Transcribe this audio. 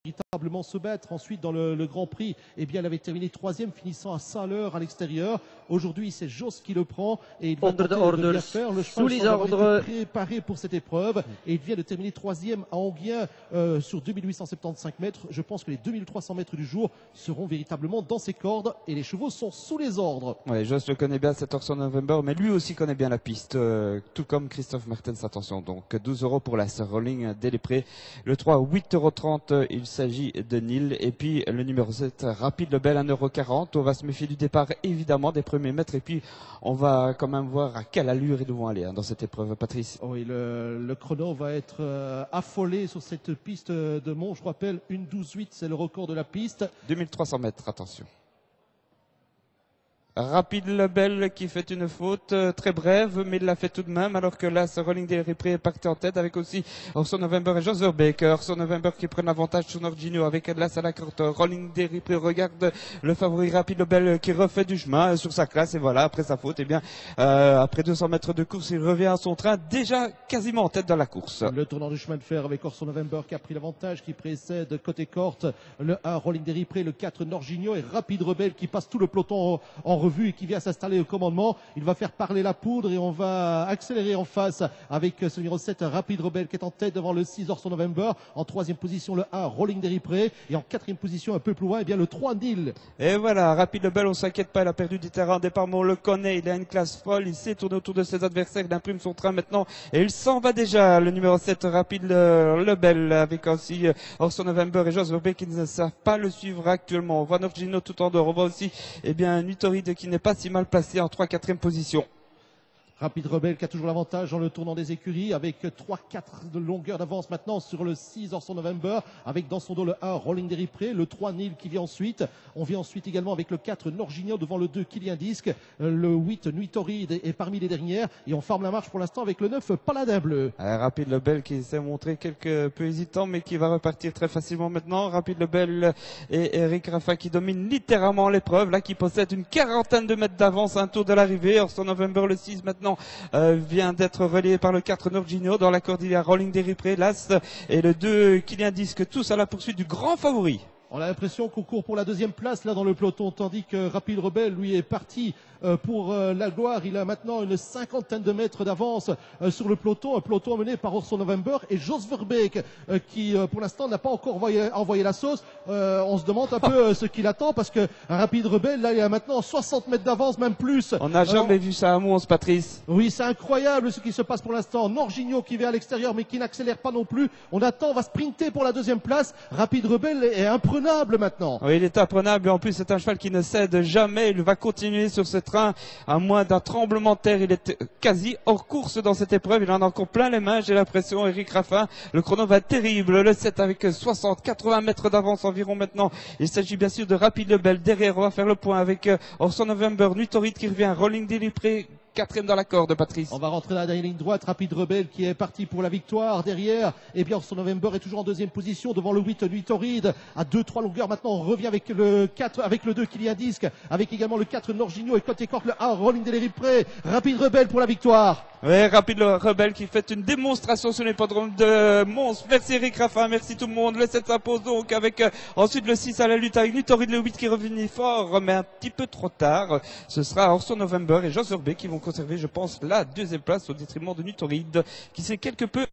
véritablement se battre. Ensuite, dans le Grand Prix, eh bien, elle avait terminé 3e, finissant à Saint-Leur à l'extérieur. Aujourd'hui, c'est Jos qui le prend et il va tenter de bien faire. Le cheval semble avoir été préparé pour cette épreuve et il vient de terminer 3e à Enghien sur 2875 mètres. Je pense que les 2300 mètres du jour seront véritablement dans ses cordes et les chevaux sont sous les ordres. Oui, Jos le connaît bien, cet Orson November, mais lui aussi connaît bien la piste, tout comme Christophe Mertens. Attention, donc 12 € pour la Rolling dès les prés. Le 3, 8,30 €, il s'agit de Nil. Et puis le numéro 7, Rapide Lebel, 1,40 €. On va se méfier du départ, évidemment, des premiers mètres. Et puis on va quand même voir à quelle allure ils vont aller dans cette épreuve, Patrice. Oui, le chrono va être affolé sur cette piste de Mont. Je rappelle, 1,12,8, c'est le record de la piste. 2300 mètres, attention. Rapide Lebel qui fait une faute très brève, mais il l'a fait tout de même, alors que là, ce Rolling des Ripré est parti en tête avec aussi Orson November et Jos Verbeek. Orson November qui prennent l'avantage sur Norginho avec Edlas à la carte. Rolling des Ripré regarde le favori Rapide Lebel qui refait du chemin sur sa classe, et voilà, après sa faute, eh bien, après 200 mètres de course, il revient à son train, déjà quasiment en tête dans la course. Le tournant du chemin de fer avec Orson November qui a pris l'avantage, qui précède côté corte le 1 Rolling des Ripré, le 4 Norginho et Rapide Rebelle qui passe tout le peloton en revue et qui vient s'installer au commandement. Il va faire parler la poudre et on va accélérer en face avec ce numéro 7 Rapide Rebelle qui est en tête devant le 6 Orson November. En 3e position le 1 Rolling des Ripré et en 4e position un peu plus loin, eh bien le 3 Nil. Et voilà, Rapide Lebel, on s'inquiète pas, il a perdu du terrain. Départ, mais on le connaît, il a une classe folle, il sait tourner autour de ses adversaires, il imprime son train maintenant et il s'en va déjà, le numéro 7 Rapide Lebel, avec aussi Orson November et Jos Verbeek qui ne savent pas le suivre actuellement. On voit Norgino tout en dehors, on voit aussi un Nutoride qui n'est pas si mal placé en 3-4e position. Rapide Rebelle qui a toujours l'avantage dans le tournant des écuries avec 3-4 de longueur d'avance maintenant sur le 6 Orson November avec dans son dos le 1 Rolling des Ripré, le 3 Nil qui vient ensuite. On vient ensuite également avec le 4 Norginho devant le 2 Kylian Disque, le 8 Nuitoride est parmi les dernières et on forme la marche pour l'instant avec le 9 Paladin Bleu. Rapide Lebel qui s'est montré quelque peu hésitant mais qui va repartir très facilement maintenant. Rapide Lebel et Eric Raffin qui dominent littéralement l'épreuve, là qui possède une quarantaine de mètres d'avance à un tour de l'arrivée. Orson November le 6 maintenant vient d'être relayé par le 4 Norginho dans la cordillère Rolling des Ripré, l'As et le 2 Kylian Disque, tous à la poursuite du grand favori. On a l'impression qu'on court pour la 2e place là dans le peloton, tandis que Rapide Rebelle lui est parti pour la gloire. Il a maintenant une cinquantaine de mètres d'avance sur le peloton, un peloton mené par Orson November et Jos Verbeek qui pour l'instant n'a pas encore envoyé la sauce. On se demande un peu ce qu'il attend parce que Rapide Rebelle là il a maintenant 60 mètres d'avance, même plus. On n'a jamais vu ça à Mons, Patrice. Oui, c'est incroyable ce qui se passe pour l'instant. Norginho qui vient à l'extérieur mais qui n'accélère pas non plus. On attend, on va sprinter pour la 2e place. Rapide Rebelle est imprenable maintenant. Oui, il est imprenable et en plus c'est un cheval qui ne cède jamais. Il va continuer sur ce train à moins d'un tremblement de terre. Il est quasi hors course dans cette épreuve. Il en a encore plein les mains, j'ai l'impression. Eric Raffin, le chrono va être terrible. Le 7 avec 60-80 mètres d'avance environ maintenant. Il s'agit bien sûr de Rapide Lebel. Derrière, on va faire le point avec Orson November, Nutoride qui revient, Rolling des Ripré, 4e dans la corde, Patrice. On va rentrer dans la dernière ligne droite. Rapide Rebelle qui est parti pour la victoire. Derrière, et bien Orson November est toujours en 2e position devant le 8 Nuitoride à 2-3 longueurs. Maintenant, on revient avec le 4, avec le 2 Kylian Disque, avec également le 4 Norginho et côté corte le 1 Rolling des Ripré. Rapide Rebelle pour la victoire. Oui, Rapide Rebelle qui fait une démonstration sur l'hippodrome de Mons. Merci Eric Raffin, merci tout le monde. Le 7 s'impose donc avec ensuite le 6 à la lutte avec Nutoride, le 8 qui revenait fort, mais un petit peu trop tard. Ce sera Orson November et Jos Verbeek qui vont conserver, je pense, la 2e place au détriment de Nutoride qui s'est quelque peu